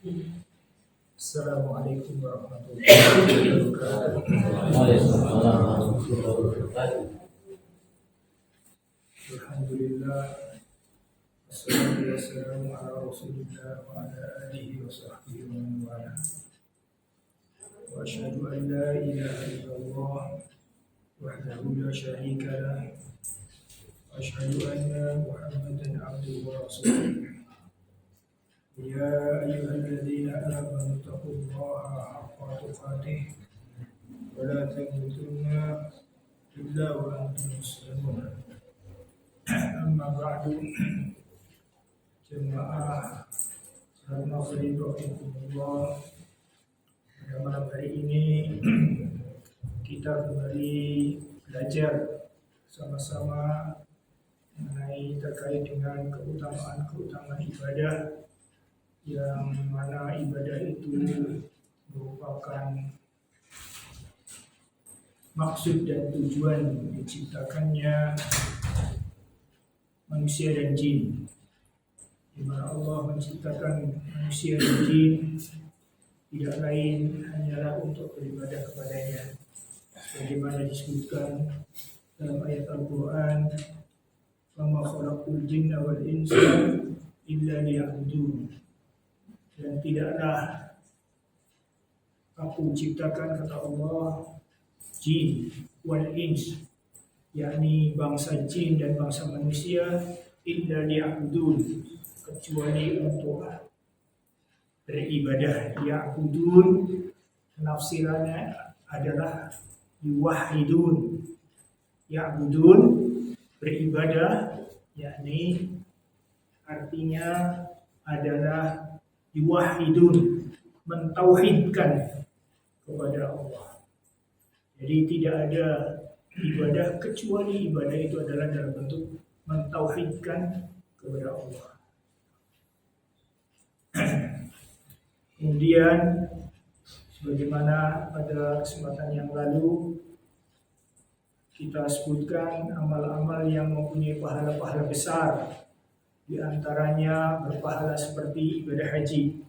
Assalamualaikum warahmatullahi wabarakatuh. Alhamdulillah, wassalatu wassalamu ala rasulillah wa ala alihi wa sahbihi wa man wala. Wa asyhadu an la ilaha illallah wahdahu la syarika lah. Wa asyhadu anna Muhammadan abduhu wa rasuluh. Ya ayyuhalladzina amanu taqullaha haqqa tuqatih wa la tamutunna illa wa antum muslimun. Amma ba'du, jemaah rahimakumullah. Pada malam hari ini kita kembali belajar sama-sama mengenai terkait dengan keutamaan ibadah, yang mana ibadah itu merupakan maksud dan tujuan diciptakannya manusia dan jin, di mana Allah menciptakan manusia dan jin tidak lain hanyalah untuk beribadah kepadanya, sebagaimana disebutkan dalam ayat Al-Quran, "Wama khalaqul jinna wal insa illa liya'budun." Dan tidaklah aku ciptakan, kata Allah, jin wal ins, yakni bangsa jin dan bangsa manusia, illa liya'budun, kecuali untuk beribadah. Ya'budun penafsirannya adalah yuwahidun. Ya'budun beribadah, yakni artinya adalah yuwahidun, mentauhidkan kepada Allah. Jadi tidak ada ibadah kecuali ibadah itu adalah dalam bentuk mentauhidkan kepada Allah. Kemudian sebagaimana pada kesempatan yang lalu kita sebutkan amal-amal yang mempunyai pahala-pahala besar, di antaranya berpahala seperti ibadah haji,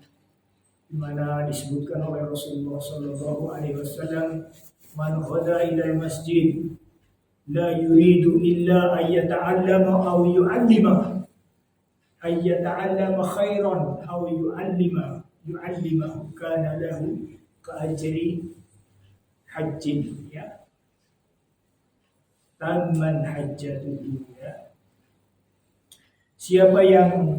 di mana disebutkan oleh Rasulullah SAW, "Man ghada ila masjid la yuridu illa ayyata'allama aw yu'allima khairan aw yu'allimahu kana lahu ka'ajri hajjin." Ya, tamman hajjatuhu. Ya, siapa yang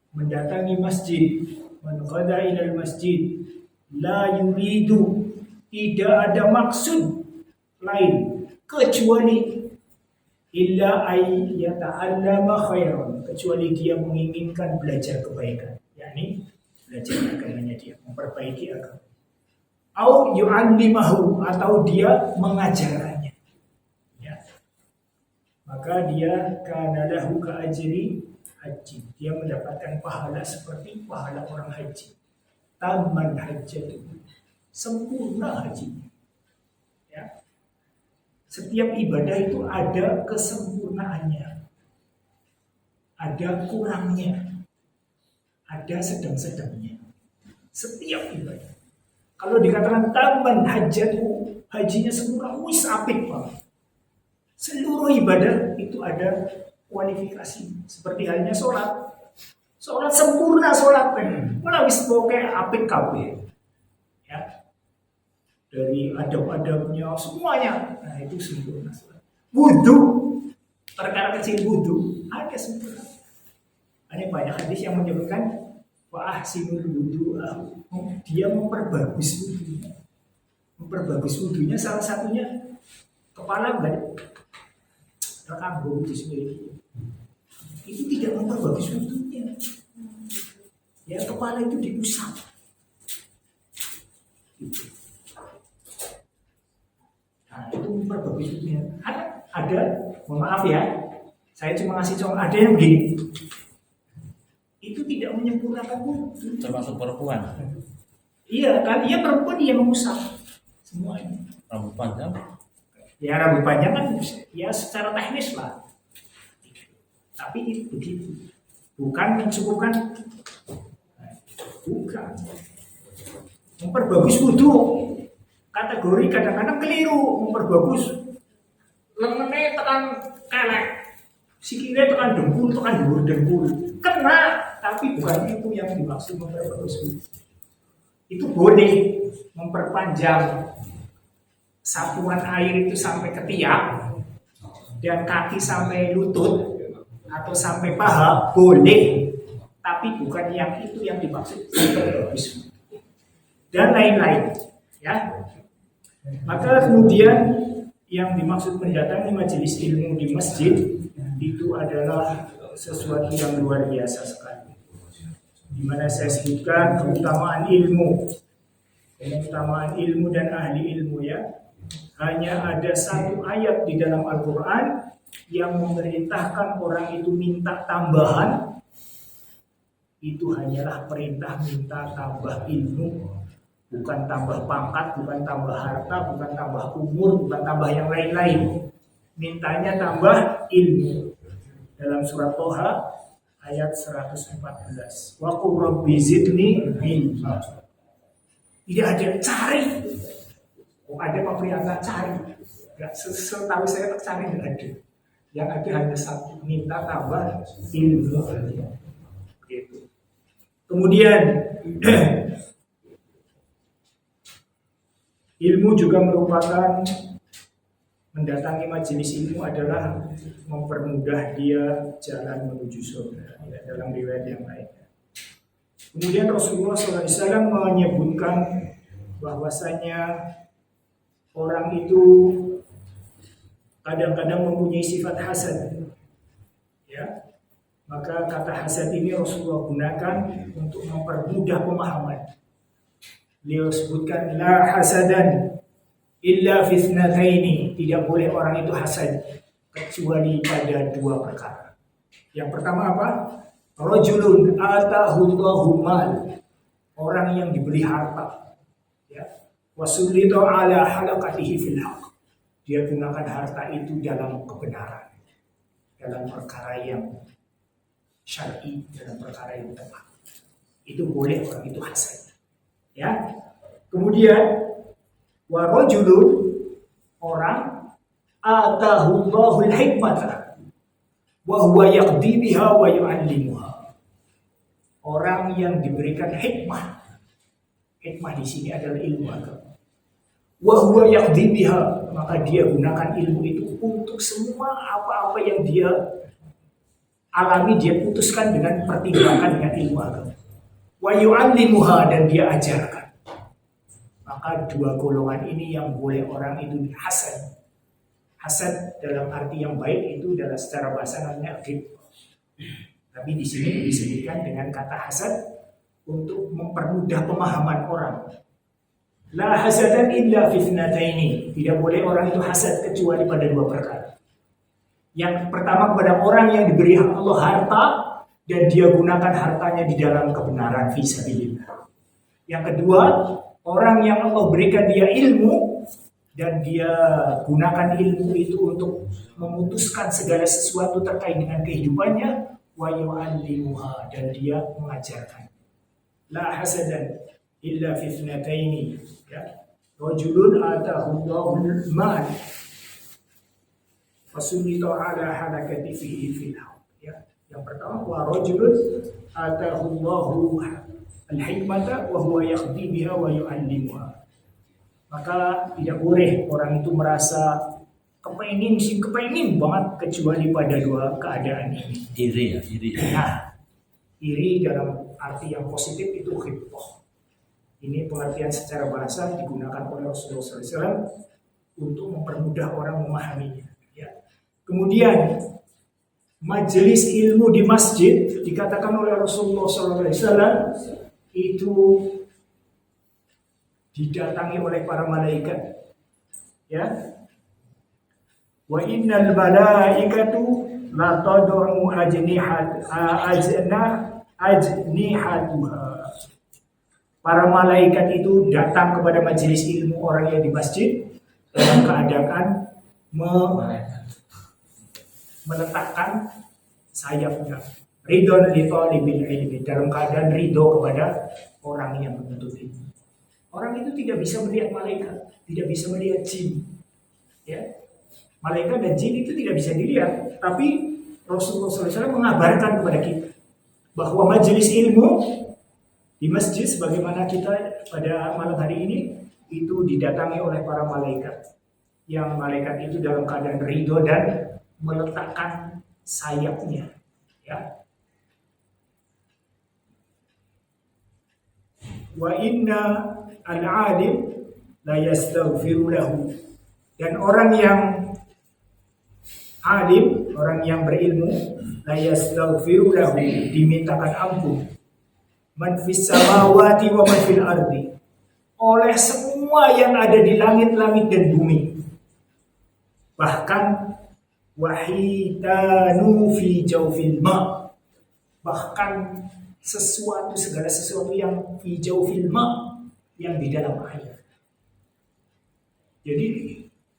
mendatangi masjid, man qada ilal masjid, la yuridu, tidak ada maksud lain kecuali illa ay yata'allama khairan, kecuali dia menginginkan belajar kebaikan, yakni belajar agamanya, dia memperbaiki agama, au yu'allimahu, atau dia mengajarkannya, ya, maka dia kana lahu ka'ajri haji, dia mendapatkan pahala seperti pahala orang haji. Tamman hajjatu, sempurna hajinya. Ya, setiap ibadah itu ada kesempurnaannya, ada kurangnya, ada sedang-sedangnya. Setiap ibadah, kalau dikatakan tamman hajjatu, hajinya sempurna, wis apik banget. Seluruh ibadah itu ada kualifikasi, seperti halnya sholat. Sholat sempurna, sholat malah wis pokoke apik kabeh. Ya, dari adab-adabnya semuanya, nah itu sempurna sholat. Wudu, perkara kecil wudu ada sempurna. Ada banyak hadis yang menyebutkan wa ahsinul wudu'a, dia memperbagus wudunya. Memperbagus wudunya salah satunya kepala balik rekam itu tidak memperbagus wudhunya. Ya, kepala itu diusap. Nah, itu memperbagus wudhunya. Ada, mohon maaf ya, saya cuma ngasih contoh, ada yang begini. Itu tidak menyempurnakan wudhu. Termasuk perempuan. Iya, kan dia perempuan, dia mengusap semuanya. Rambut panjang. Ya, rambut panjang kan ya secara teknis lah. Tapi itu begitu. Bukan mencukupkan bukan. Memperbagus wudhu kategori kadang-kadang keliru. Memperbagus lengannya tekan kelek, sikilnya tekan dengkul, tekan dhuwur dengkul. Kena, tapi bukan itu yang dimaksud memperbagus wudhu. Itu boleh memperpanjang sapuan air itu sampai ketiak dan kaki sampai lutut atau sampai paha, boleh, tapi bukan yang itu yang dimaksud memperbagus wudhu dan lain-lain, ya. Maka kemudian yang dimaksud mendatangi majelis ilmu di masjid itu adalah sesuatu yang luar biasa sekali. Di mana saya sebutkan keutamaan ilmu dan ahli ilmu, ya. Hanya ada satu ayat di dalam Al-Quran yang memerintahkan orang itu minta tambahan. Itu hanyalah perintah minta tambah ilmu. Bukan tambah pangkat, bukan tambah harta, bukan tambah umur, bukan tambah yang lain-lain. Mintanya tambah ilmu. Dalam surat Toha ayat 114. Wa qur rabbi zidni ilma. Tidak ada cari. Oh, ada perintah cari. Enggak, setahu saya cari tidak ada. Yang ada hanya satu, minta tambah ilmu. Gitu. Kemudian ilmu juga merupakan mendatangi majelis ilmu adalah mempermudah dia jalan menuju surga, ya, dalam riwayat yang lainnya. Kemudian Rasulullah SAW menyebutkan bahwasanya orang itu kadang-kadang mempunyai sifat hasad, ya. Maka kata hasad ini Rasulullah gunakan untuk mempermudah pemahaman. Beliau sebutkan la hasadan illa fi ithnataini, tidak boleh orang itu hasad kecuali pada dua perkara. Yang pertama apa? Rajulun atahu Allahu mal, orang yang diberi harta, ya. Wasullita ala halaqatihi fil haqq, dia gunakan harta itu dalam kebenaran, dalam perkara yang syar'i, dalam perkara yang tepat. Itu boleh orang itu hasad. Ya, kemudian warajulun, orang atahullahul hikmata wa huwa yaqdi biha wa yu'allimuha, orang yang diberikan hikmah. Hikmah di sini adalah ilmu agama. Wa huwa yaqdi biha, maka dia gunakan ilmu itu untuk semua apa-apa yang dia alami, dia putuskan dengan pertimbangan dengan ilmu agama. Wa yu'allimuha, dan dia ajarkan. Maka dua golongan ini yang boleh orang itu hasad. Hasad dalam arti yang baik itu adalah secara bahasa namanya ghibah. Tapi di sini disebutkan dengan kata hasad untuk mempermudah pemahaman orang. La hasadan illa fi ithnataini, tidak boleh orang itu hasad kecuali pada dua perkara. Yang pertama kepada orang yang diberi Allah harta dan dia gunakan hartanya di dalam kebenaran fisabilillah. Yang kedua, orang yang Allah berikan dia ilmu dan dia gunakan ilmu itu untuk memutuskan segala sesuatu terkait dengan kehidupannya, wa yu'allimuha, dan dia mengajarkan. La hasadan illa fi ithnataini, ya. Rajulun atahu Allahul mal fasullita ala halakatihi fil haqq, ya. Yang pertama, wa rajulun atahu Allahu al-hikmata wa huwa yaqdi biha wa yu'allimuha. Maka tidak boleh orang itu merasa kepengen banget kecuali pada dua keadaan ini. Iri ya, iri. Nah, iri dalam arti yang positif itu ghibah. Ini pengertian secara bahasa digunakan oleh Rasulullah SAW untuk mempermudah orang memahaminya. Ya. Kemudian majelis ilmu di masjid dikatakan oleh Rasulullah SAW itu didatangi oleh para malaikat. Ya. Wa innal malaikatu la tad'u ajnihatuha. Para malaikat itu datang kepada majelis ilmu orang yang di masjid dalam keadaan meletakkan sayapnya. Ridon li talibil ilmi, dalam keadaan ridho kepada orang yang menuntut ilmu. Orang itu tidak bisa melihat malaikat, tidak bisa melihat jin. Ya. Malaikat dan jin itu tidak bisa dilihat, tapi Rasulullah SAW mengabarkan kepada kita bahwa majelis ilmu di masjid sebagaimana kita pada malam hari ini itu didatangi oleh para malaikat. Yang malaikat itu dalam keadaan ridho dan meletakkan sayapnya. Ya. Wa inna al-alim la yastaghfiru lahu. Dan orang yang alim, orang yang berilmu, la yastaghfiru lahu, dimintakan ampun. Man fis samawati wa man fil ardi. Oleh semua yang ada di langit-langit dan bumi. Bahkan wahitanu fi jawfil ma. Bahkan segala sesuatu yang fi jawfil ma, yang di dalam air. Jadi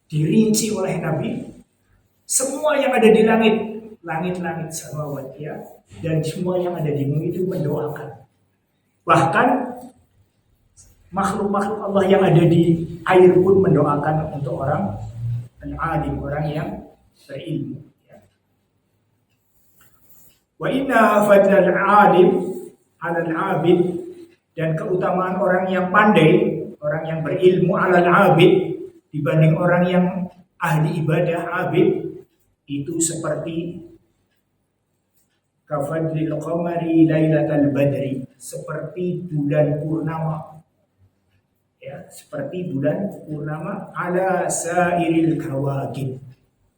dirinci oleh Nabi semua yang ada di langit-langit samawat ya, dan semua yang ada di bumi itu mendoakan. Bahkan makhluk-makhluk Allah yang ada di air pun mendoakan untuk orang alim, orang yang berilmu. Ya. Wa inna fadlal alim 'alal 'abid, dan keutamaan orang yang pandai, orang yang berilmu 'alal 'abid dibanding orang yang ahli ibadah abid itu seperti kafadlil qamari lailatal badri, seperti bulan purnama. Ya, seperti bulan purnama ala sairil kawakib,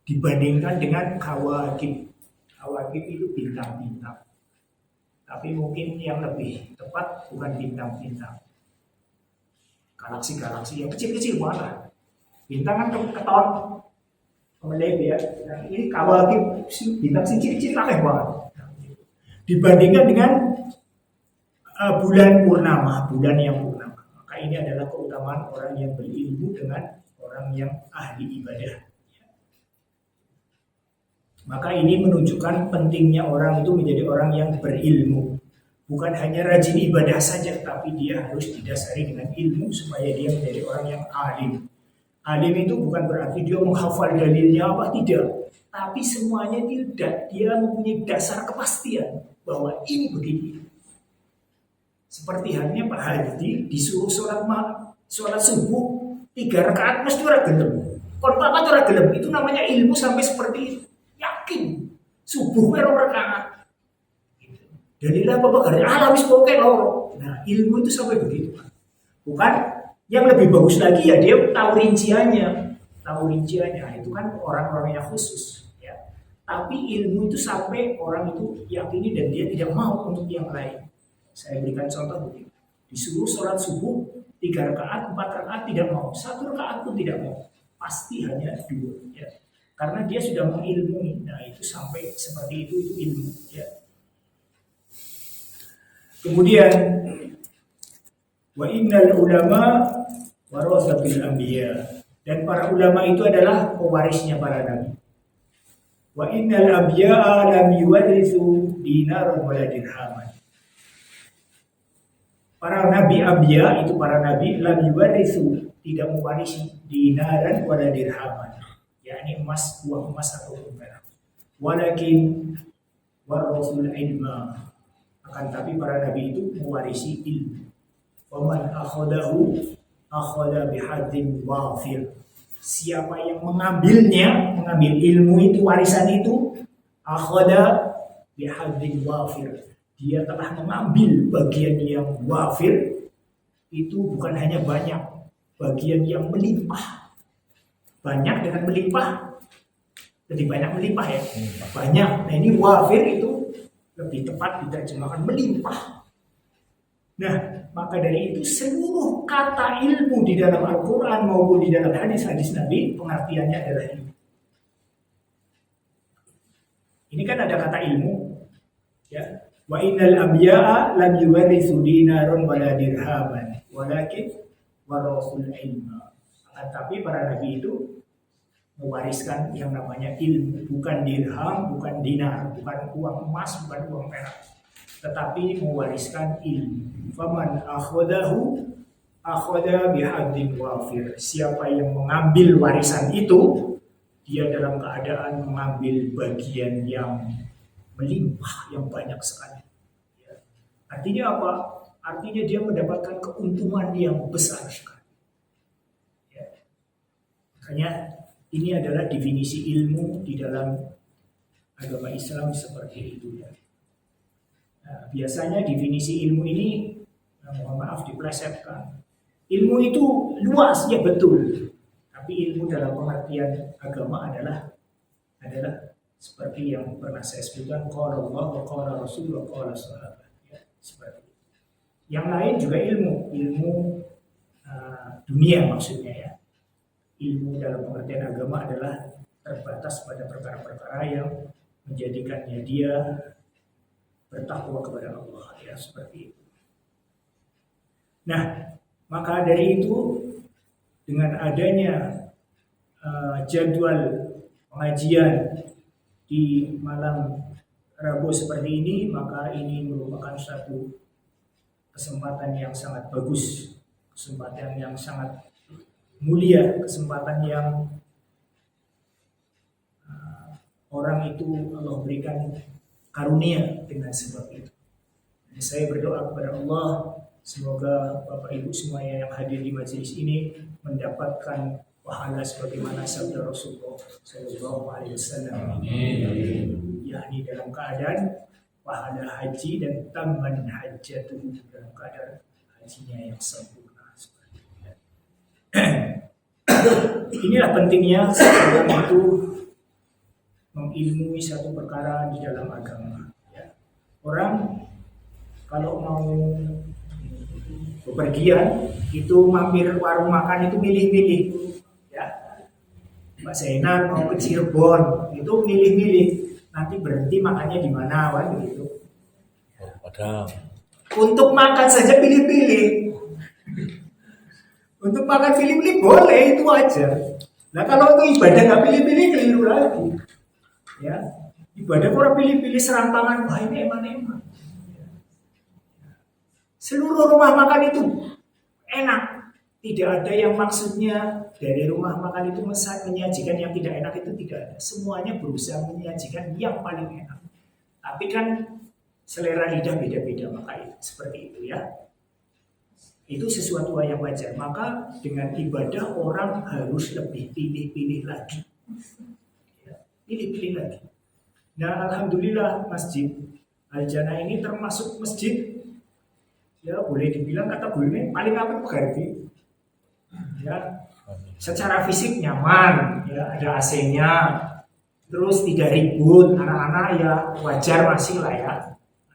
dibandingkan dengan kawakib. Kawakib itu bintang-bintang. Tapi mungkin yang lebih tepat bukan bintang-bintang. Galaksi-galaksi yang kecil-kecil malah. Bintang kan keton, meleb ya. Nah, ini kawakib bintang kecil-kecil aneh banget. Dibandingkan dengan bulan purnama, bulan yang purnama. Maka ini adalah keutamaan orang yang berilmu dengan orang yang ahli ibadah. Maka ini menunjukkan pentingnya orang itu menjadi orang yang berilmu. Bukan hanya rajin ibadah saja, tapi dia harus didasari dengan ilmu supaya dia menjadi orang yang alim. Alim itu bukan berarti dia menghafal dalilnya apa, tidak. Tapi semuanya tidak. Dia mempunyai dasar kepastian bahwa ini begini. Seperti halnya Pak Haji disuruh sholat subuh 3 rakaat mesti ora gelem. Kalau apa ora gelem, itu namanya ilmu sampai seperti itu. Yakin subuh 2 rakaat. Dalilnya apa hari wis pokoke loro. Nah, ilmu itu sampai begitu. Bukan yang lebih bagus lagi ya dia tahu rinciannya. Nah, itu kan orang-orang yang khusus ya. Tapi ilmu itu sampai orang itu yakini dan dia tidak mau untuk yang lain. Saya berikan contoh begini. Disuruh sholat subuh 3 rakaat, 4 rakaat tidak mau, 1 rakaat pun tidak mau. Pasti hanya 2 ya. Karena dia sudah mengilmui. Nah, itu sampai seperti itu ilmu ya. Kemudian wa innal ulama warasatul anbiya, dan para ulama itu adalah pewarisnya para nabi. Wa innal anbiya lam yuwarithu dinaran wala dirhaman. Para nabi anbiya itu para nabi lam yuwarithu, tidak mewarisi dinaran wala dirhaman, yakni emas, uang emas atau perak. Walakin warasul ilma, akan tapi para nabi itu mewarisi ilmu. Waman akhadahu akhada bihadzin wafir. Siapa yang mengambilnya, mengambil ilmu itu, warisan itu, akhada bihadzin wafir, dia telah mengambil bagian yang wafir. Itu bukan hanya banyak, bagian yang melimpah. Banyak dengan melimpah, lebih banyak melimpah ya. Banyak. Nah, ini wafir itu lebih tepat diterjemahkan melimpah. Nah, maka dari itu seluruh kata ilmu di dalam Al-Quran maupun di dalam hadis-hadis Nabi pengertiannya adalah ini. Ini kan ada kata ilmu, ya. Wa innal anbiya'a lam yuwarithu dinaran wala dirhaman, walakin warasul ilma. Tapi para nabi itu mewariskan yang namanya ilmu, bukan dirham, bukan dinar, bukan uang emas, bukan uang perak. tetapi mewariskan ilmu. Faman akhadahu akhadha bihadzin wafir. Siapa yang mengambil warisan itu, dia dalam keadaan mengambil bagian yang melimpah, yang banyak sekali. Ya. Artinya apa? Artinya dia mendapatkan keuntungan yang besar sekali. Ya. Makanya ini adalah definisi ilmu di dalam agama Islam seperti itu ya. Nah, biasanya definisi ilmu ini, mohon maaf, diplesetkan. Ilmu itu luas, ya betul. Tapi ilmu dalam pengertian agama adalah seperti yang pernah saya sebutkan, qala Allah wa qala Rasul wa qala sahabat. Ya, seperti itu. Yang lain juga ilmu dunia maksudnya ya. Ilmu dalam pengertian agama adalah terbatas pada perkara-perkara yang menjadikannya dia bertakwa kepada Allah ya, seperti itu. Nah, maka dari itu dengan adanya jadwal pengajian di malam Rabu seperti ini, maka ini merupakan satu kesempatan yang sangat bagus, kesempatan yang sangat mulia, kesempatan yang orang itu Allah berikan karunia dengan sebab itu. Jadi saya berdoa kepada Allah, semoga Bapak Ibu semuanya yang hadir di majelis ini mendapatkan pahala sebagaimana sabda Rasulullah Sallallahu Alaihi Wasallam. Yakni dalam keadaan pahala haji dan tamman hajjatu, dalam keadaan hajinya yang sempurna. Inilah pentingnya seorang itu mengilmui satu perkara di dalam agama. Ya. Orang kalau mau bepergian itu mampir warung makan itu milih-milih. Ya. Mbak Zainal mau ke Cirebon itu milih-milih. Nanti berhenti makannya di mana, kan begitu. Untuk makan saja pilih-pilih. Untuk makan pilih-pilih boleh, itu aja. Nah kalau itu ibadah nggak pilih-pilih, keliru lagi. Ya, ibadah orang pilih-pilih serantangan, wah ini eman-eman. Seluruh rumah makan itu enak. Tidak ada yang maksudnya dari rumah makan itu menyajikan yang tidak enak, itu tidak ada. Semuanya berusaha menyajikan yang paling enak. Tapi kan selera lidah beda-beda, maka itu seperti itu ya. Itu sesuatu yang wajar. Maka dengan ibadah orang harus lebih pilih-pilih lagi. Ya, pilih-pilih lagi. Nah, alhamdulillah Masjid Al-Jannah ini termasuk masjid, ya boleh dibilang kategorinya paling apik berarti. Ya, secara fisik nyaman, ya ada AC-nya, terus tidak ribut, anak-anak ya wajar masih lah ya.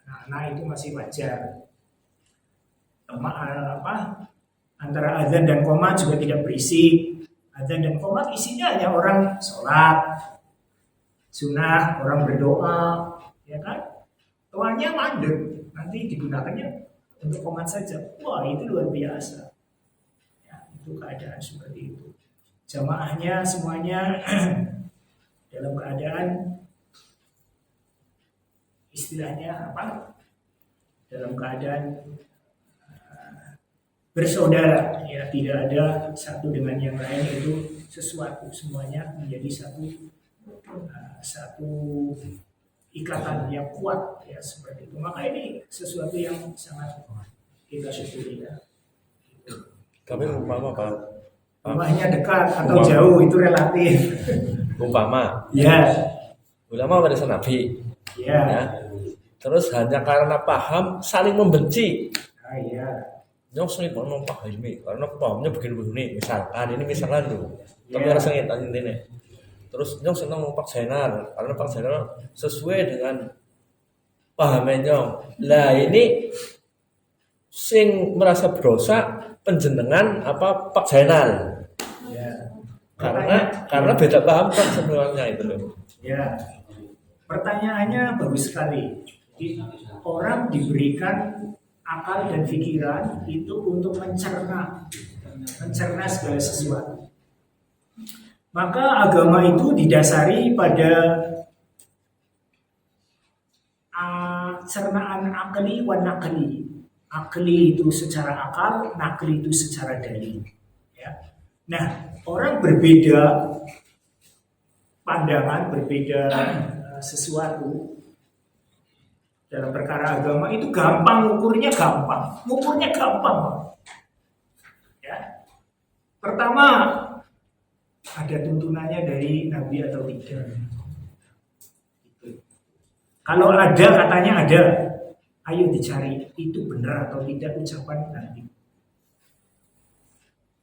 Anak-anak itu masih wajar. Antara azan dan qomat juga tidak berisik. Azan dan qomat isinya hanya orang sholat sunnah, orang berdoa, ya kan? Tuanya mandek, nanti digunakannya untuk qomat saja. Wah itu luar biasa. Ya, itu keadaan seperti itu. Jamaahnya semuanya dalam keadaan istilahnya apa? Dalam keadaan bersaudara, ya tidak ada satu dengan yang lain, itu sesuatu, semuanya menjadi satu ikatan yang kuat ya seperti itu. Maka ini sesuatu yang sangat kita syukuri ya. Tapi umpama Pak, rumahnya dekat atau jauh itu relatif. Umpama Ya. ulama pada Nabi. Ya. Terus hanya karena paham saling membenci. Ah ya. Nyong sengit mau Pak Hilmi karena pahamnya begini-begini, misalkan tuh. Tapi harus sengit intinya. Terus nyong senang Pak Zainal karena Pak Zainal sesuai dengan pahamnya nyong. Lah ini sing merasa berdosa penjenengan apa Pak Zainal? Ya. Karena beda paham kan sebenarnya itu loh. Ya. Pertanyaannya bagus sekali. Jadi, orang diberikan akal dan pikiran itu untuk mencerna segala sesuatu. Maka agama itu didasari pada cernaan akli wa nakli. Akli itu secara akal, nakli itu secara dalil. Ya. Nah, orang berbeda pandangan, berbeda sesuatu dalam perkara agama itu gampang, ngukurnya gampang. Ya. Pertama, ada tuntunannya dari Nabi atau tidak. Kalau ada, katanya ada, ayo dicari itu benar atau tidak ucapan Nabi.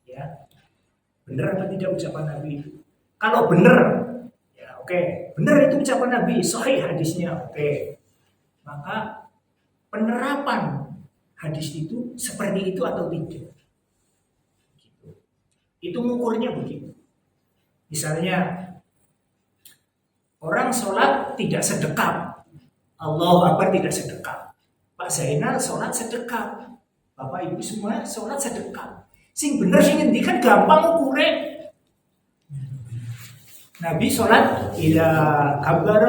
Ya, benar atau tidak ucapan Nabi itu. Kalau benar, ya oke, benar itu ucapan Nabi, sahih hadisnya, oke. Maka penerapan hadis itu seperti itu atau tidak. Gitu. Itu ngukurnya begitu. Misalnya orang sholat tidak sedekap, Allahu Akbar tidak sedekap. Pak Zainal sholat sedekap, Bapak Ibu semua sholat sedekap. Sing bener sing ngendi kan gampang ukure. Nabi sholat ila kabar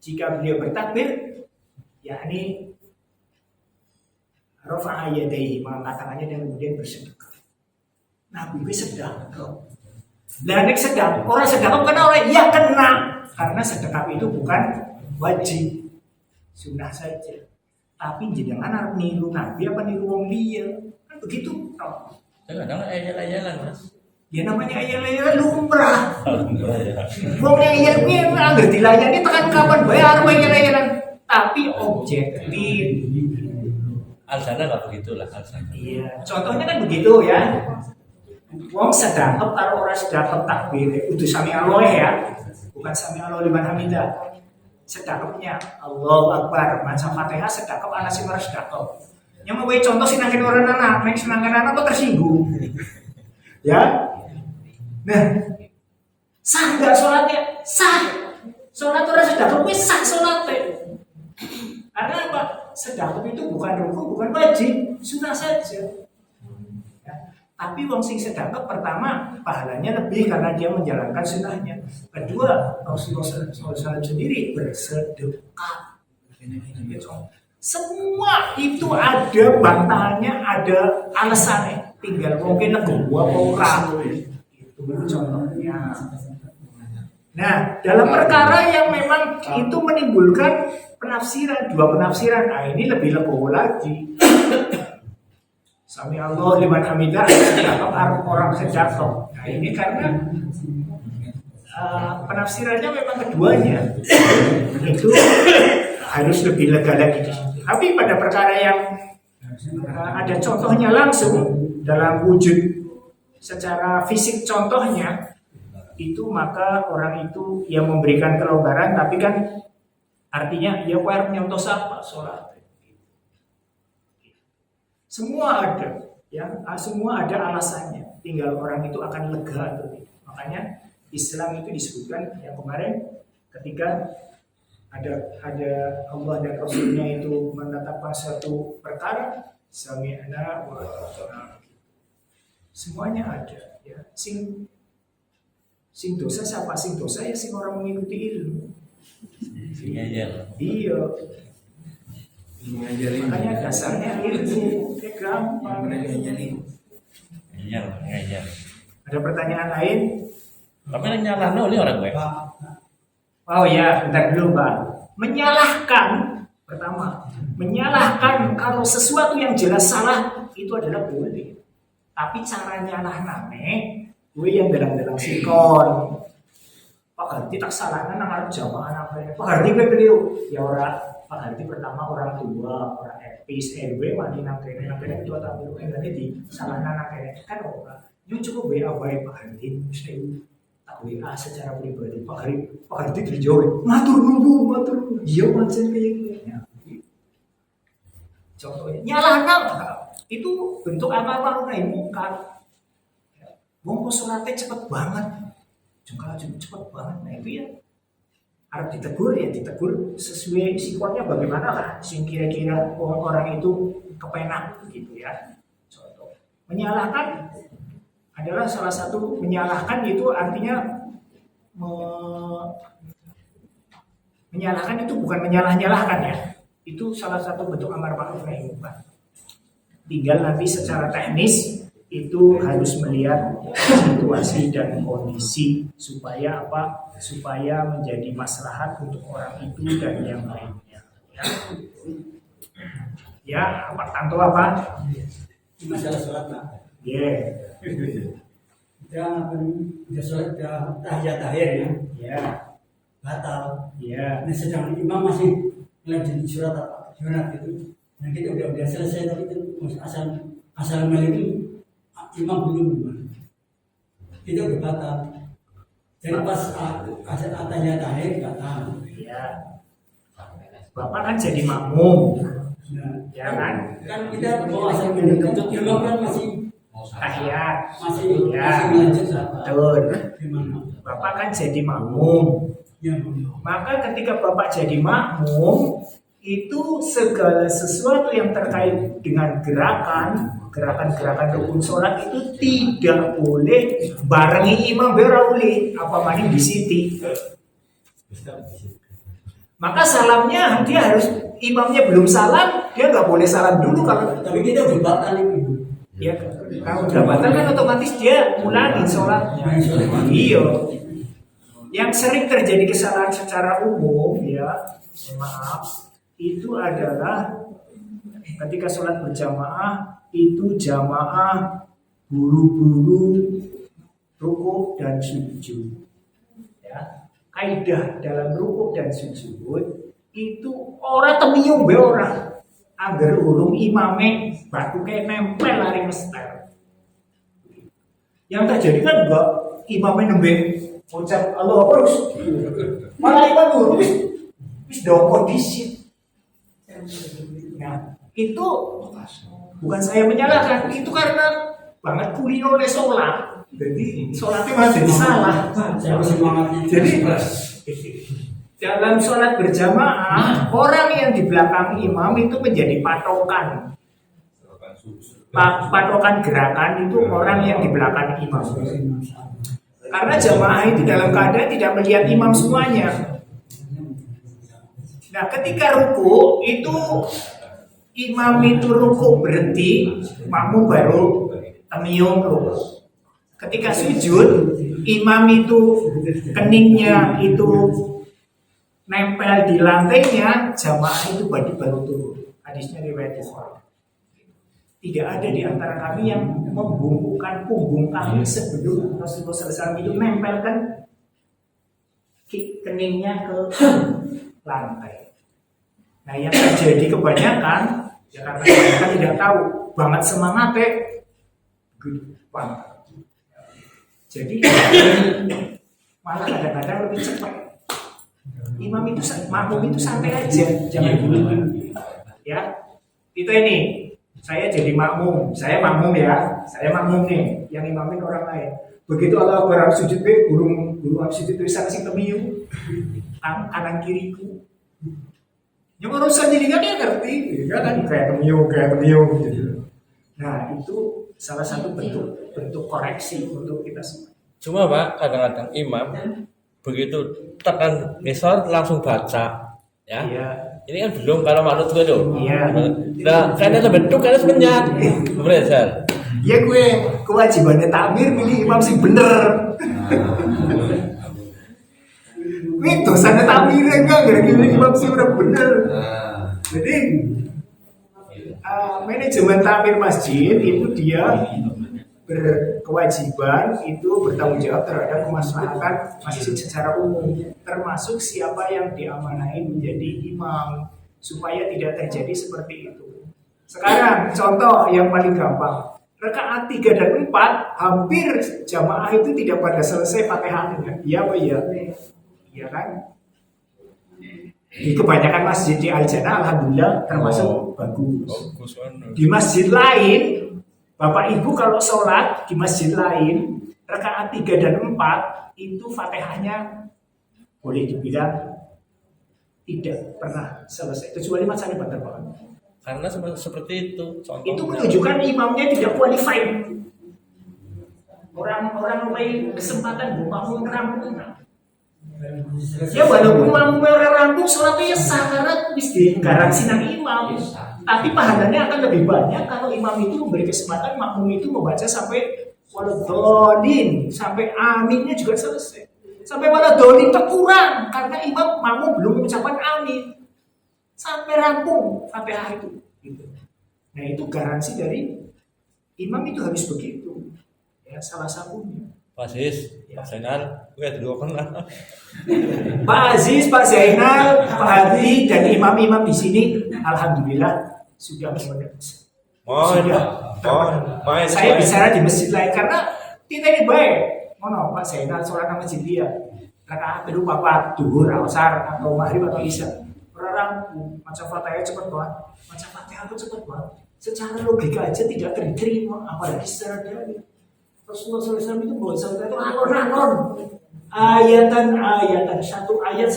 jika beliau bertakbir, yakni rafa'a yadayhi, mengangkat tangannya dan kemudian bersedekah. Nabi sedekah. Lah nek sedekah, orang sedekah kena oleh ya kena, karena sedekah itu bukan wajib, sunnah saja. Tapi jenengan harus niru Nabi apa niru wong liya? Kan begitu toh. Kadang ayal-ayalan, Mas. Ya namanya ayal-ayalan lumrah. Ya. Wong ayal kuwi anggere dilayani tekan kapan bae arep ayal-ayalan, tapi objektif. Alsana nggak begitulah alsana. Iya, contohnya kan begitu ya. Wong sedekap karo ora sedekap takbir, kudu sami Allah ya. Bukan sami Allah liman hamidah. Sedekapnya Allahu Akbar, maca Fatihah sedekap ana sing ora sedekap. Yang mau contoh sinangken orang anak, nek sinangken anak kok tersinggung. Ya. Nah, sah enggak sholatnya? Sah. Sholat ora sedekap wis sah sholatnya. Karena apa? Sedekap itu bukan rukun, bukan wajib, sunnah saja. Tapi wong sing sedekah pertama pahalanya lebih karena dia menjalankan sunnahnya. Kedua, Rasulullah SAW sendiri bersedekah. Semua itu ada bantahannya, ada alasannya. Tinggal mungkin negowo apa ora. Itu contohnya. Nah, dalam perkara yang memang itu menimbulkan penafsiran, dua penafsiran. Nah, ini lebih legowo lagi. Sami Allah liman hamidah, sedekap orang sedekap. Nah ini karena penafsirannya memang keduanya itu harus lebih lega lagi. Tapi pada perkara yang ada contohnya langsung dalam wujud secara fisik contohnya itu, maka orang itu yang memberikan kelonggaran, tapi kan artinya ya harus nyontos apa sholat. Semua ada, ya, semua ada alasannya. Tinggal orang itu akan lega atau tidak. Makanya Islam itu disebutkan yang kemarin ketika ada Allah dan Rasulnya itu menetapkan suatu perkara, sami'na wa ata'na. Semuanya ada, ya. Sing dosa siapa? Sing dosa ya sing orang mengikuti ilmu. Iya. Makanya dasarnya ilmu, gampang. Iya. Ada pertanyaan lain? Tapi yang nyalahnya oleh orang gue. Oh ya, bentar dulu Pak. Menyalahkan, pertama, menyalahkan kalau sesuatu yang jelas salah itu adalah boleh. Tapi cara nyalah name, gue yang dalam sikon. Pak Harti tak salahkan nang arep jamaah apa ya? Pak Harti gue beliau ya orang. Pak Harti pertama orang tua, orang etis, RW, wani nang kene itu atau biru nanti di salahna nang kene kan orang. Yo cukup WA bae Pak Harti, mesti tak WA secara pribadi Pak Harti dijawab, matur nuwun, iya pancen kayak gini. Contohnya nyalahna itu bentuk apa naik muka. Wong sholatnya cepet banget, jengkal cepet banget, nah itu ya. Harus ditegur ya ditegur sesuai sikonnya bagaimana lah, sing kira-kira orang itu kepenak gitu ya. Contoh menyalahkan adalah salah satu, menyalahkan itu artinya Menyalahkan itu bukan menyalah-nyalahkan ya. Itu salah satu bentuk amar ma'ruf nahi munkar. Tinggal nanti secara teknis itu harus melihat situasi dan kondisi supaya apa? Supaya menjadi maslahat untuk orang itu dan yang lainnya. Ya, apa tanto apa? Masalah sholat Pak. Yeah. Kita sholat tahiyat akhir ya, Ya, batal. ya. Nah sedang imam masih ngelanjutin surat apa? Surat itu. Nah kita udah selesai tapi itu asal melini imam belum. Kita udah batal. Jadi pas tahiyat akhir batal. Ya. Bapak kan jadi makmum, Nah, ya kan? kan kita mau asal melini imam kan masih Tahiyat. masih melanjut Betul. gimana? Bapak kan jadi makmum. Ya, Maka ketika Bapak jadi makmum, itu segala sesuatu yang terkait dengan gerakan-gerakan rukun sholat itu tidak boleh barengi imam berawli apa maning di siti. Maka salamnya dia harus, imamnya belum salam, dia nggak boleh salam dulu kalau tapi kita udah batal itu. ya kalau udah batal kan otomatis dia ulangi sholatnya. Iya. Yang sering terjadi kesalahan secara umum ya, maaf, itu adalah ketika sholat berjamaah itu jamaah buru-buru rukuk dan sujud. Ya, kaidah dalam rukuk dan sujud itu orang temiyung be orang. Angger urung imame batu kayak nempel lari mester. Yang terjadi kan enggak imame nembe ucap Allah terus. Malah imam urung wis do kondisi. Nah, itu bukan saya menyalahkan, itu karena banget kulino oleh sholat. Jadi sholatnya malah jadi salah. Saya masih semangat. Jadi dalam sholat berjamaah, orang yang di belakang imam itu menjadi patokan. Patokan gerakan itu orang yang di belakang imam. Karena jamaah itu dalam keadaan tidak melihat imam semuanya. Nah, ketika ruku itu imam itu ruku berhenti, makmum baru temiyung ruku. Ketika sujud, imam itu keningnya itu nempel di lantainya, jamaah itu baru turun. Hadisnya riwayat Bukhari. Tidak ada di antara kami yang membungkukkan punggung kami sebelum Rasulullah SAW itu nempelkan keningnya ke lantai. Nah, yang terjadi kebanyakan ya karena mereka tidak tahu banget semangatnya jadi malah kadang-kadang lebih cepat. Imam itu, makmum itu santai aja, jangan dulu. Ya, itu ini. Saya jadi makmum, saya makmum ya, saya makmum nih, yang imamin orang lain. Begitu Allah Akbar sujud burung sujud tulisan sing temiyu, kanan kiriku. Yang urusan jadi kan dia ngerti, ya kan kayak temiyu gitu. Nah, itu salah satu bentuk koreksi untuk kita semua. Cuma Pak, kadang-kadang imam begitu tekan misal langsung baca, ya. Iya. Ini kan belum kalau manut gue tuh. Iya. Nah, karena terbentuk karena semenyak. Bener, Sar? Ya gue kewajibannya takmir milih imam sing bener. Ini dosanya takmir enggak gara-gara imam sing udah bener. Jadi manajemen takmir masjid itu dia berkewajiban itu bertanggung jawab terhadap kemaslahatan masjid secara umum, termasuk siapa yang diamanahi menjadi imam supaya tidak terjadi seperti itu. Sekarang contoh yang paling gampang, rakaat 3 dan 4 hampir jamaah itu tidak pada selesai Fatihahnya. Iya apa iya? Iya kan? Di kebanyakan masjid di Al-Jannah alhamdulillah termasuk bagus. Di masjid lain Bapak Ibu kalau sholat di masjid lain rakaat 3 dan 4 itu Fatihahnya boleh dibilang tidak pernah selesai kecuali masanya Badar banget. Karena seperti itu. Contoh Itu menunjukkan imamnya tidak qualified. Orang lain kesempatan bukan rampung. Ya walaupun makmum ora rampung sholatnya sah karena wis garansi nang imam. Tapi pahalanya akan lebih banyak kalau imam itu memberi kesempatan makmum itu membaca sampai waladhdallin, sampai aminnya juga selesai. Sampai waladhdallin terkurang karena imam makmum belum mengucapkan amin. Sampai rampung Fatihah itu. Gitu. Nah itu garansi dari imam itu harus begitu. Ya salah satunya. Pak Aziz, Pak Zainal, gue dulu kan Pak Aziz, Pak Zainal, Pak Hadi dan imam-imam di sini, alhamdulillah sudah memenuhi. Saya bicara di masjid lain karena kita ini baik. Mana Pak Zainal sholat di masjid dia, rakaat kedua Bapak duhur, asar atau maghrib atau isya. Orang macam Fatihah cepat banget, macam Fatihah itu cepat banget. Secara logika aja tidak diterima, apalagi secara dalil. Rasulullah SAW itu bawa salat itu alon-alon, ayatan, satu ayat.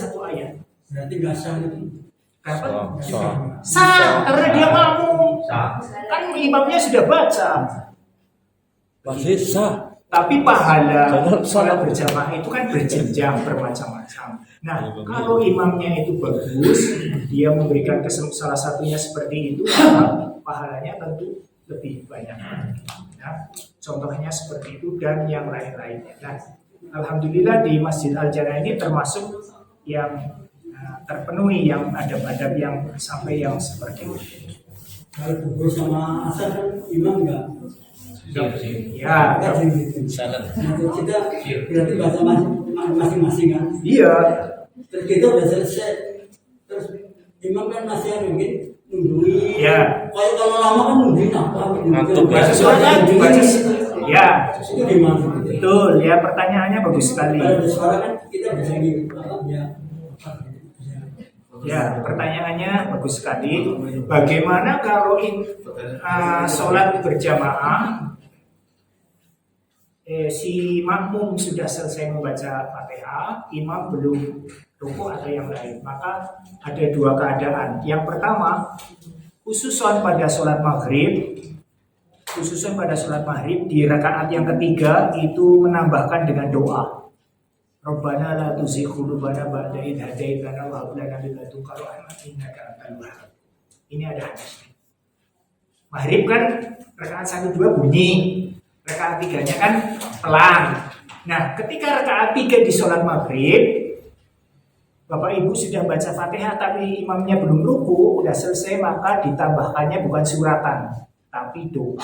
Berarti nggak sah itu. Kenapa? Sah, karena dia makmum. Kan imamnya sudah baca. masih sah. Tapi pahala sholat berjamaah itu kan berjenjang, bermacam-macam. Nah, kalau imamnya itu bagus, dia memberikan salah satunya seperti itu, maka pahalanya tentu lebih banyak. Nah, contohnya seperti itu dan yang lain-lainnya. Nah, alhamdulillah di Masjid Al-Jannah ini termasuk yang terpenuhi, yang adab-adab yang sampai yang seperti itu. Kalau duhur sama asar kan imam nggak. Ya, Salah. Kita berarti baca masing-masing kan. iya. Terus kita udah selesai. Terus imam kan masih ada mungkin nungguin. Ya. Kalau lama kan nungguin apa? Ngantuk, Baca surat kan? Ya, Itu gimana? betul. Ya, pertanyaannya bagus sekali. Kalau ada suara kan kita bisa gitu. Ya. Ya, pertanyaannya bagus sekali. Bagaimana kalau sholat berjamaah, si makmum sudah selesai membaca Fatihah, imam belum rukuk atau yang lain? Maka ada dua keadaan. Yang pertama, khususan pada sholat maghrib di rakaat yang ketiga itu menambahkan dengan doa. Rabbana la tuzigh qulubana ba'da idh hadaitana wa hab lana min ladunka rahmatan innaka antal wahhab. Ini ada hadisnya. Maghrib kan rakaat 1 2 bunyi. Rakaat 3-nya kan pelan. Nah, ketika rakaat 3 di sholat maghrib, Bapak Ibu sudah baca Fatihah tapi imamnya belum ruku, udah selesai, maka ditambahkannya bukan suratan, tapi doa.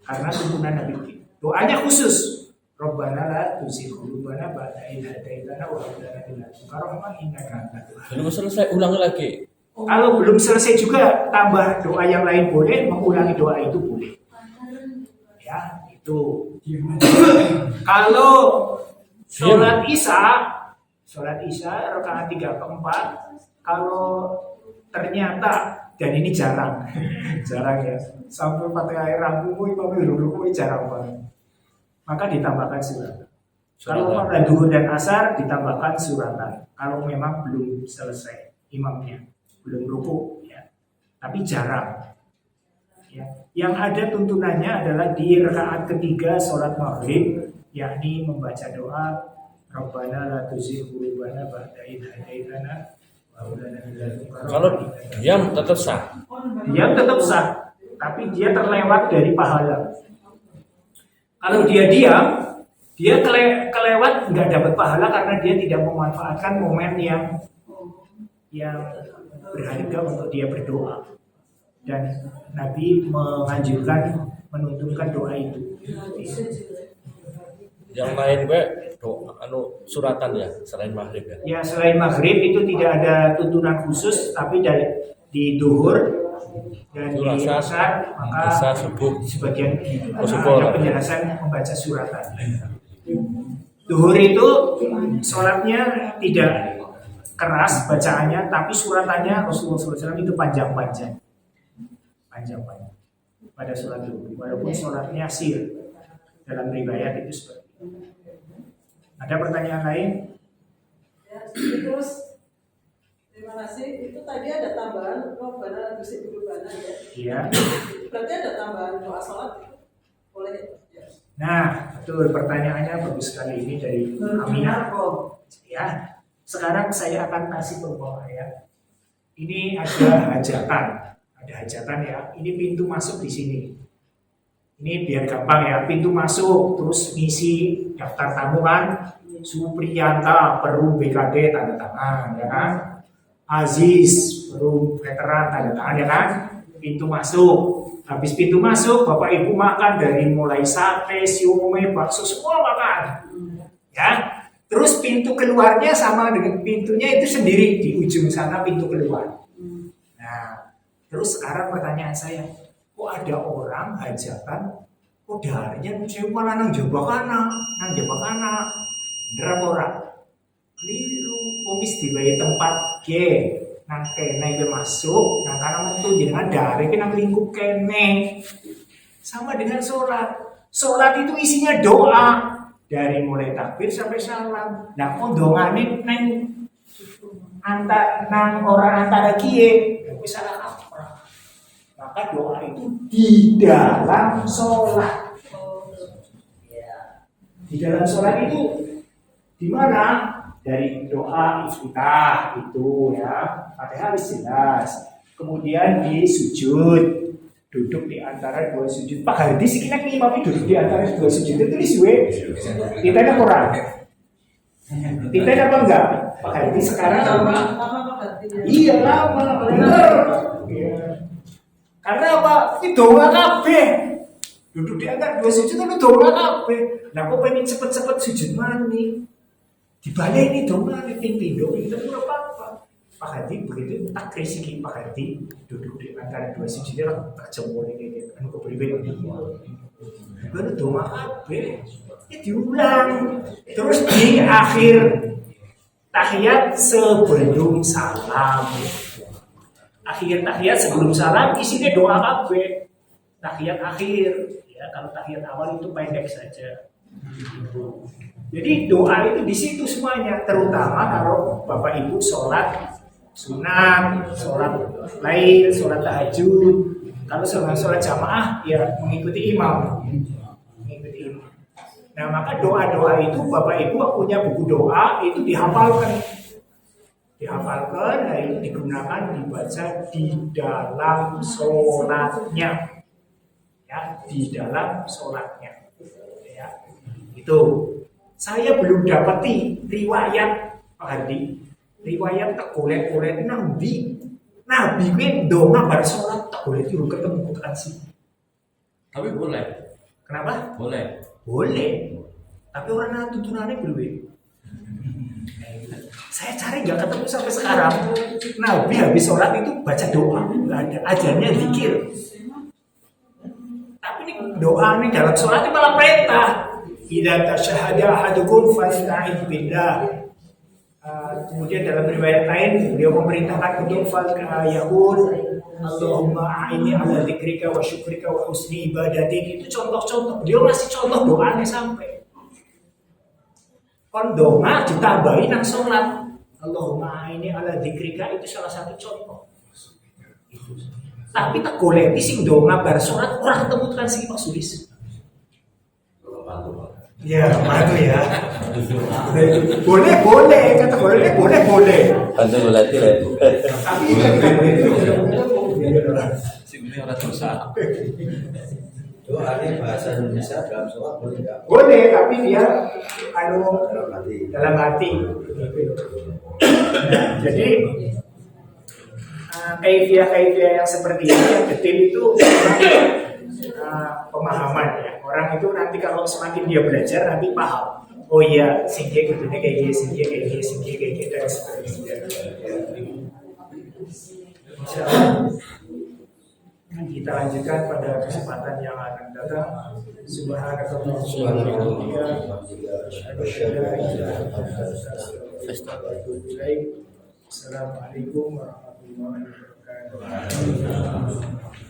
Karena tuntunan Nabi. Doanya khusus. Rabbana la tuzigh qulubana ba'da idh hadaitana wa hab lana min ladunka rahmatan innaka antal wahhab. Belum selesai, ulang lagi. Kalau belum selesai juga tambah doa yang lain boleh, mengulangi doa itu boleh. Ya, itu. Kalau sholat Isya rakaat 3 ke 4, kalau ternyata, dan ini jarang ya, sampai Fatihah rampung imam ruku jarang banget. Maka ditambahkan suratan. Kalau pada duhur dan asar ditambahkan suratan. Kalau memang belum selesai imamnya, belum ruku, ya. Tapi jarang. Ya. Yang ada tuntunannya adalah di rakaat ketiga sholat maghrib, yakni membaca doa Rabbana la tuzigh qulubana ba'da idh hadaitana wa hab lana min ladunka rahmatan. Kalau diam tetap sah. Diam tetap sah, tapi dia terlewat dari pahala. Kalau dia diam, dia kelewat nggak dapat pahala karena dia tidak memanfaatkan momen yang berharga untuk dia berdoa. Dan Nabi menganjurkan menuntunkan doa itu. Yang lain gue doa suratan ya selain maghrib ya. Ya, selain maghrib itu tidak ada tuntunan khusus, tapi di duhur dan di asar, maka subuh sebagian subuh ada penjelasan membaca suratan. Duhur itu sholatnya tidak keras bacaannya, tapi suratannya Rasulullah SAW itu panjang-panjang pada sholat duhur, walaupun sholatnya sir. Dalam riwayat itu seperti itu. Ada pertanyaan lain? Ya, terus terima kasih. Itu tadi ada tambahan Rabbana la tuzigh qulubana ya. Iya. Berarti ada tambahan doa sholat itu boleh ya? Nah, betul pertanyaannya bagus sekali ini dari Aminah. Ya, sekarang saya akan kasih perumpamaan ya. Ini ada hajatan ya. Ini pintu masuk di sini. Ini biar gampang ya, pintu masuk terus ngisi daftar tamu kan. Supriyanta Perum BKD tanda tangan ya kan. Aziz Perum veteran tanda tangan ya kan. Pintu masuk. Habis pintu masuk, Bapak Ibu makan dari mulai sate, siomay, bakso semua makan. Ya. Terus pintu keluarnya sama dengan pintunya itu sendiri di ujung sana pintu keluar. Nah, terus sekarang pertanyaan saya, kok ada orang hajatan, kok darinya malah nang jaba kana, bener apa ora? Keliru, wis diwehi tempat ge, nang kene iki masuk, nang kana metu jenengan dari ki nang lingkup kene. Sama dengan sholat. Sholat itu isinya doa dari mulai takbir sampai salam. Nah, kondongane nang nang orang antara kiye, wis salah kaprah. Maka doa itu di dalam sholat. Ya. Di dalam sholat itu di mana? Dari doa iftitah itu ya, Fatihah harus jelas. Kemudian di sujud, duduk di antara dua sujud. Pak Hardi sekitar imamnya duduk di antara dua sujud itu disuwe. Kita ada kurang. Kita ada apa enggak? Pak Hardi sekarang lama Pak Hardi. Iya lama, benar. Ya. Karena apa? Ini doa kabeh. Duduk di antara dua sujud itu doa kabeh. Nah, kok pengen cepet-cepet sujud mani? Dibalik ini doa nih pindo itu apa? Pak Hardi begitu tak krisiki Pak Hardi duduk di antara dua sujud itu tak jempol ini kan kepriben baru doa kabeh diulang terus di akhir tahiyat sebelum salam sebelum salam isinya doa kabeh tahiyat akhir ya kalau tahiyat awal itu pendek saja. Jadi doa itu di situ semuanya, terutama kalau Bapak Ibu sholat sunat, sholat lail, sholat tahajud. Kalau sholat jamaah ya mengikuti imam. Nah maka doa-doa itu Bapak Ibu punya buku doa itu dihafalkan, nah itu digunakan dibaca di dalam sholatnya, ya di dalam sholatnya, ya itu. Saya belum dapati riwayat Pak Hardi, riwayat tak golek-golek Nabi kuwi ndonga bar salat tak golek itu ketemu kan sih. Tapi boleh. Kenapa? Boleh. Tapi orang tuntunannya belum. Saya cari nggak ketemu sampai sekarang. Nabi habis sholat itu baca doa, nggak ada ajarnya zikir. Tapi ini doa nih dalam sholat itu malah perintah. Idza tasyahada ahadukum fasta'id billah. Kemudian dalam riwayat lain beliau memerintahkan untuk yaqul Allahumma a'inni ala dzikrika wa syukrika wa husni ibadatik. Itu contoh-contoh. Beliau ngasih contoh doanya sampai. Kon doa ditambahi nang salat. Allahumma a'inni ala dzikrika itu salah satu contoh. Tapi tak goleki sing donga bar salat ora ketemu kan sing maksulis. Ya, mantap ya. Boleh, kata boleh. Bantu berarti lah. Tapi kan itu. Sing ini ora dosa. Doanya bahasa Indonesia dalam sholat boleh nggak? Boleh, tapi dia dalam hati. Nah, jadi kaifiah yang seperti ini yang detail itu pemahaman ya. Orang itu nanti kalau semakin dia belajar nanti paham. Oh iya, singkir gitu kayak gini, singkir kayak gini dan seterusnya. Insyaallah kita lanjutkan pada kesempatan yang akan datang. Subhanallah. Assalamualaikum warahmatullahi wabarakatuh.